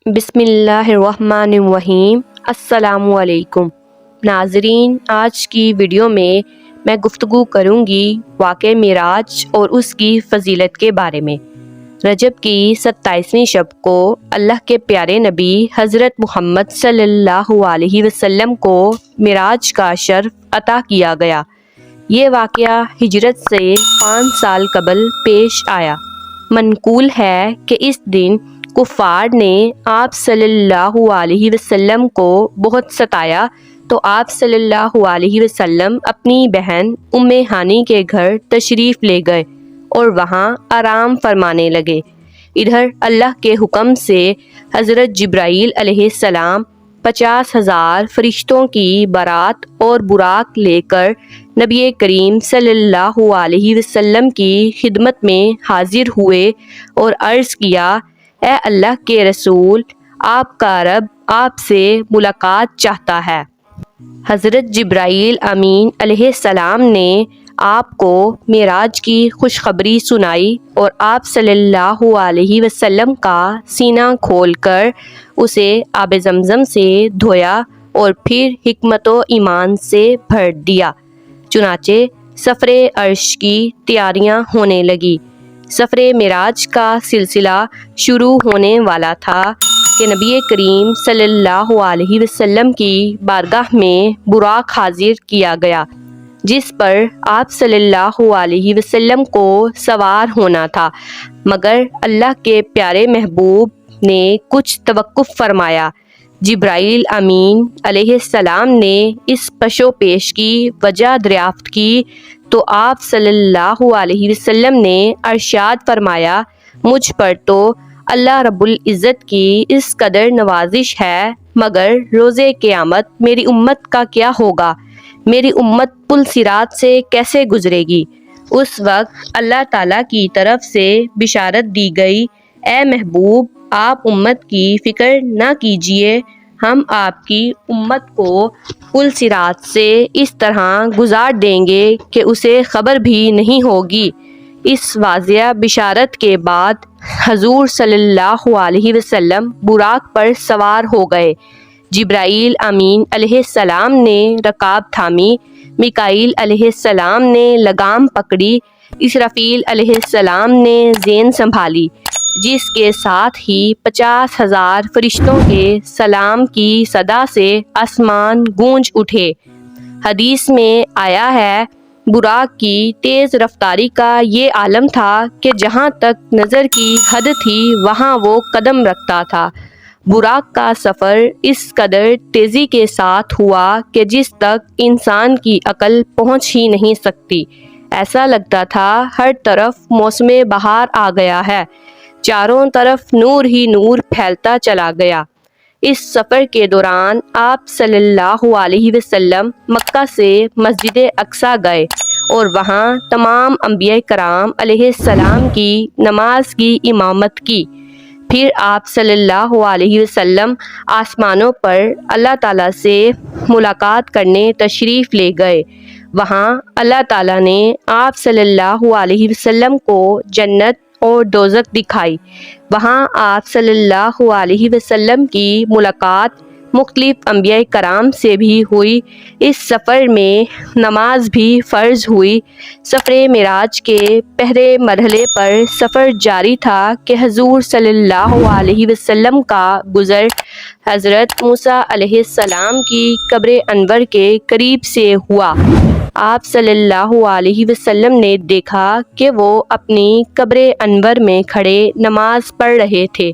بسم اللہ الرحمن الرحیم۔ السلام علیکم ناظرین، آج کی ویڈیو میں گفتگو کروں گی واقعہ معراج اور اس کی فضیلت کے بارے میں۔ رجب کی 27ویں شب کو اللہ کے پیارے نبی حضرت محمد صلی اللہ علیہ وسلم کو معراج کا شرف عطا کیا گیا۔ یہ واقعہ ہجرت سے 5 سال قبل پیش آیا۔ منقول ہے کہ اس دن کفار نے آپ صلی اللہ علیہ وسلم کو بہت ستایا تو آپ صلی اللہ علیہ وسلم اپنی بہن ام ہانی کے گھر تشریف لے گئے اور وہاں آرام فرمانے لگے۔ ادھر اللہ کے حکم سے حضرت جبرائیل علیہ السلام 50,000 فرشتوں کی بارات اور براق لے کر نبی کریم صلی اللہ علیہ وسلم کی خدمت میں حاضر ہوئے اور عرض کیا، اے اللہ کے رسول، آپ کا رب آپ سے ملاقات چاہتا ہے۔ حضرت جبرائیل امین علیہ السلام نے آپ کو معراج کی خوشخبری سنائی اور آپ صلی اللہ علیہ وسلم کا سینہ کھول کر اسے آب زمزم سے دھویا اور پھر حکمت و ایمان سے بھر دیا۔ چنانچہ سفر عرش کی تیاریاں ہونے لگی۔ سفر معراج کا سلسلہ شروع ہونے والا تھا کہ نبی کریم صلی اللہ علیہ وسلم کی بارگاہ میں براق حاضر کیا گیا، جس پر آپ صلی اللہ علیہ وسلم کو سوار ہونا تھا، مگر اللہ کے پیارے محبوب نے کچھ توقف فرمایا۔ جبرائیل امین علیہ السلام نے اس پش و پیش کی وجہ دریافت کی تو آپ صلی اللہ علیہ وسلم نے ارشاد فرمایا، مجھ پر تو اللہ رب العزت کی اس قدر نوازش ہے، مگر روز قیامت میری امت کا کیا ہوگا؟ میری امت پل صراط سے کیسے گزرے گی؟ اس وقت اللہ تعالیٰ کی طرف سے بشارت دی گئی، اے محبوب، آپ امت کی فکر نہ کیجیے، ہم آپ کی امت کو پل صراط سے اس طرح گزار دیں گے کہ اسے خبر بھی نہیں ہوگی۔ اس واضح بشارت کے بعد حضور صلی اللہ علیہ وسلم براق پر سوار ہو گئے۔ جبرائیل امین علیہ السلام نے رکاب تھامی، میکائیل علیہ السلام نے لگام پکڑی، اسرافیل علیہ السلام نے زین سنبھالی، جس کے ساتھ ہی 50,000 فرشتوں کے سلام کی صدا سے آسمان گونج اٹھے۔ حدیث میں آیا ہے، براق کی تیز رفتاری کا یہ عالم تھا کہ جہاں تک نظر کی حد تھی وہاں وہ قدم رکھتا تھا۔ براق کا سفر اس قدر تیزی کے ساتھ ہوا کہ جس تک انسان کی عقل پہنچ ہی نہیں سکتی۔ ایسا لگتا تھا ہر طرف موسم بہار آ گیا ہے، چاروں طرف نور ہی نور پھیلتا چلا گیا۔ اس سفر کے دوران آپ صلی اللہ علیہ وسلم مکہ سے مسجد اقصیٰ گئے اور وہاں تمام انبیاء کرام علیہ السلام کی نماز کی امامت کی۔ پھر آپ صلی اللہ علیہ وسلم آسمانوں پر اللہ تعالیٰ سے ملاقات کرنے تشریف لے گئے۔ وہاں اللہ تعالیٰ نے آپ صلی اللہ علیہ وسلم کو جنت اور دوزخ دکھائی۔ وہاں آپ صلی اللہ علیہ وسلم کی ملاقات مختلف انبیاء کرام سے بھی ہوئی۔ اس سفر میں نماز بھی فرض ہوئی۔ سفر معراج کے پہلے مرحلے پر سفر جاری تھا کہ حضور صلی اللہ علیہ وسلم کا گزر حضرت موسیٰ علیہ السلام کی قبر انور کے قریب سے ہوا۔ آپ صلی اللہ علیہ وسلم نے دیکھا کہ وہ اپنی قبر انور میں کھڑے نماز پڑھ رہے تھے۔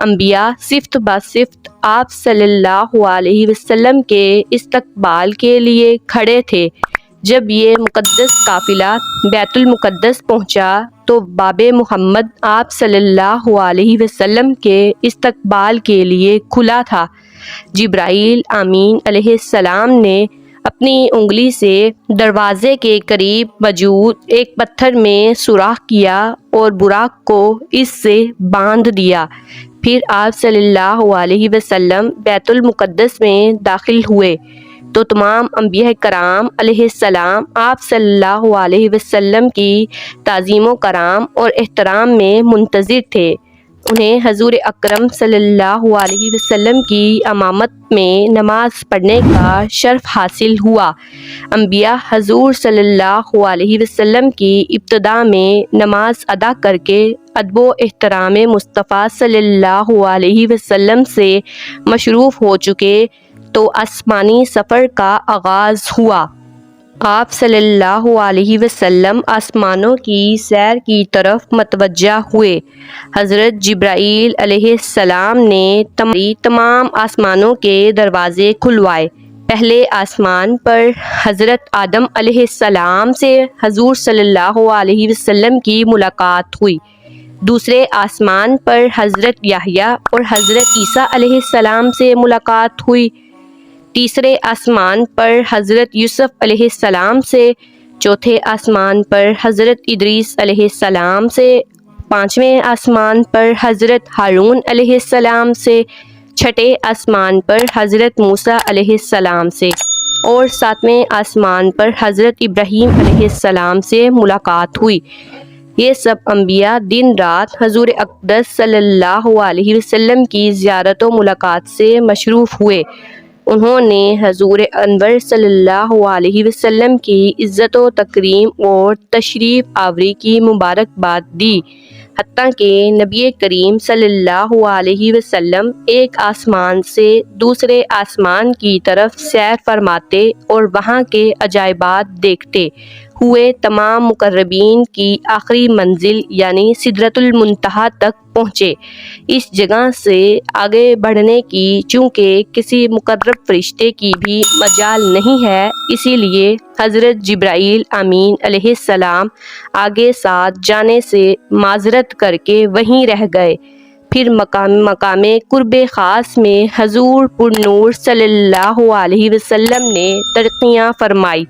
انبیاء صفت بہ صفت آپ صلی اللہ علیہ وسلم کے استقبال کے لیے کھڑے تھے۔ جب یہ مقدس قافلہ بیت المقدس پہنچا تو باب محمد آپ صلی اللہ علیہ وسلم کے استقبال کے لیے کھلا تھا۔ جبرائیل امین علیہ السلام نے اپنی انگلی سے دروازے کے قریب موجود ایک پتھر میں سوراخ کیا اور براق کو اس سے باندھ دیا۔ پھر آپ صلی اللہ علیہ وسلم بیت المقدس میں داخل ہوئے تو تمام انبیاء کرام علیہ السلام آپ صلی اللہ علیہ وسلم کی تعظیم و کرام اور احترام میں منتظر تھے۔ انہیں حضور اکرم صلی اللہ علیہ وسلم کی امامت میں نماز پڑھنے کا شرف حاصل ہوا۔ انبیاء حضور صلی اللہ علیہ وسلم کی ابتدا میں نماز ادا کر کے ادب و احترام مصطفیٰ صلی اللہ علیہ وسلم سے مشروف ہو چکے تو آسمانی سفر کا آغاز ہوا۔ آپ صلی اللہ علیہ وسلم آسمانوں کی سیر کی طرف متوجہ ہوئے۔ حضرت جبرائیل علیہ السلام نے تمام آسمانوں کے دروازے کھلوائے۔ پہلے آسمان پر حضرت آدم علیہ السلام سے حضور صلی اللہ علیہ وسلم کی ملاقات ہوئی۔ دوسرے آسمان پر حضرت یحییٰ اور حضرت عیسیٰ علیہ السلام سے ملاقات ہوئی۔ تیسرے آسمان پر حضرت یوسف علیہ السلام سے، چوتھے آسمان پر حضرت ادریس علیہ السلام سے، پانچویں آسمان پر حضرت ہارون علیہ السلام سے، چھٹے آسمان پر حضرت موسیٰ علیہ السلام سے اور ساتویں آسمان پر حضرت ابراہیم علیہ السلام سے ملاقات ہوئی۔ یہ سب انبیاء دن رات حضور اقدس صلی اللہ علیہ وسلم کی زیارت و ملاقات سے مشروف ہوئے۔ انہوں نے حضور انور صلی اللہ علیہ وسلم کی عزت و تکریم اور تشریف آوری کی مبارکباد دی، حتیٰ کہ نبی کریم صلی اللہ علیہ وسلم ایک آسمان سے دوسرے آسمان کی طرف سیر فرماتے اور وہاں کے عجائبات دیکھتے ہوئے تمام مقربین کی آخری منزل یعنی سدرۃ المنتہا تک پہنچے۔ اس جگہ سے آگے بڑھنے کی چونکہ کسی مقرب فرشتے کی بھی مجال نہیں ہے، اسی لیے حضرت جبرائیل امین علیہ السلام آگے ساتھ جانے سے معذرت کر کے وہیں رہ گئے۔ پھر مقام قرب خاص میں حضور پر نور صلی اللہ علیہ وسلم نے ترقیاں فرمائی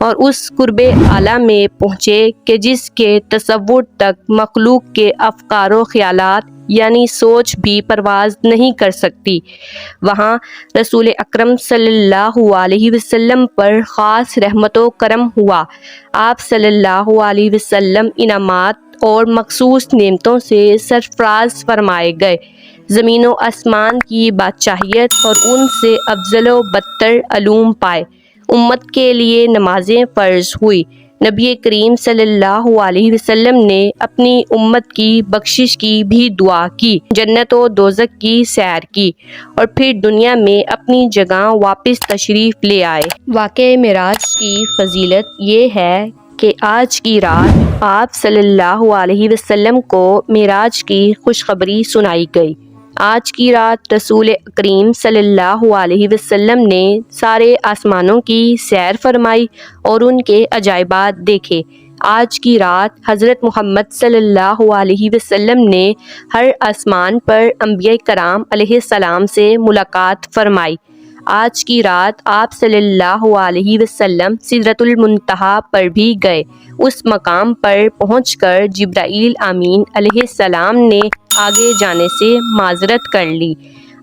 اور اس قرب اعلیٰ میں پہنچے کہ جس کے تصور تک مخلوق کے افکار و خیالات یعنی سوچ بھی پرواز نہیں کر سکتی۔ وہاں رسول اکرم صلی اللہ علیہ وسلم پر خاص رحمت و کرم ہوا۔ آپ صلی اللہ علیہ وسلم انعامات اور مخصوص نعمتوں سے سرفراز فرمائے گئے۔ زمین و آسمان کی بادشاہیت اور ان سے افضل و بدتر علوم پائے۔ امت کے لیے نمازیں فرض ہوئی۔ نبی کریم صلی اللہ علیہ وسلم نے اپنی امت کی بخشش کی بھی دعا کی، جنت و دوزخ کی سیر کی اور پھر دنیا میں اپنی جگہ واپس تشریف لے آئے۔ واقعہ معراج کی فضیلت یہ ہے کہ آج کی رات آپ صلی اللہ علیہ وسلم کو معراج کی خوشخبری سنائی گئی۔ آج کی رات رسول کریم صلی اللہ علیہ وسلم نے سارے آسمانوں کی سیر فرمائی اور ان کے عجائبات دیکھے۔ آج کی رات حضرت محمد صلی اللہ علیہ وسلم نے ہر آسمان پر انبیاء کرام علیہ السلام سے ملاقات فرمائی۔ آج کی رات آپ صلی اللہ علیہ وسلم سدرۃ المنتہا پر بھی گئے۔ اس مقام پر پہنچ کر جبرائیل امین علیہ السلام نے آگے جانے سے معذرت کر لی۔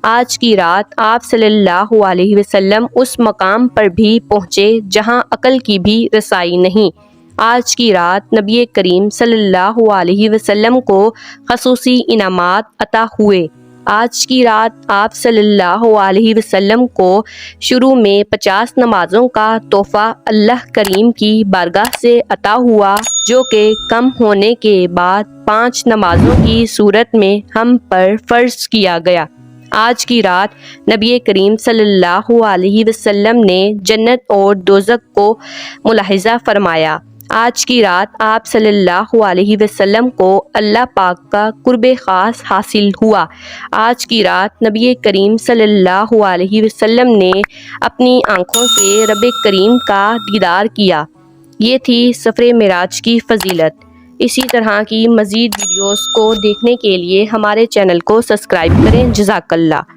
آج کی رات آپ صلی اللہ علیہ وسلم اس مقام پر بھی پہنچے جہاں عقل کی بھی رسائی نہیں۔ آج کی رات نبی کریم صلی اللہ علیہ وسلم کو خصوصی انعامات عطا ہوئے۔ آج کی رات آپ صلی اللہ علیہ وسلم کو شروع میں 50 نمازوں کا تحفہ اللہ کریم کی بارگاہ سے عطا ہوا، جو کہ کم ہونے کے بعد 5 نمازوں کی صورت میں ہم پر فرض کیا گیا۔ آج کی رات نبی کریم صلی اللہ علیہ وسلم نے جنت اور دوزخ کو ملاحظہ فرمایا۔ آج کی رات آپ صلی اللہ علیہ وسلم کو اللہ پاک کا قرب خاص حاصل ہوا۔ آج کی رات نبی کریم صلی اللہ علیہ وسلم نے اپنی آنکھوں سے رب کریم کا دیدار کیا۔ یہ تھی سفر معراج کی فضیلت۔ اسی طرح کی مزید ویڈیوز کو دیکھنے کے لیے ہمارے چینل کو سبسکرائب کریں۔ جزاک اللہ۔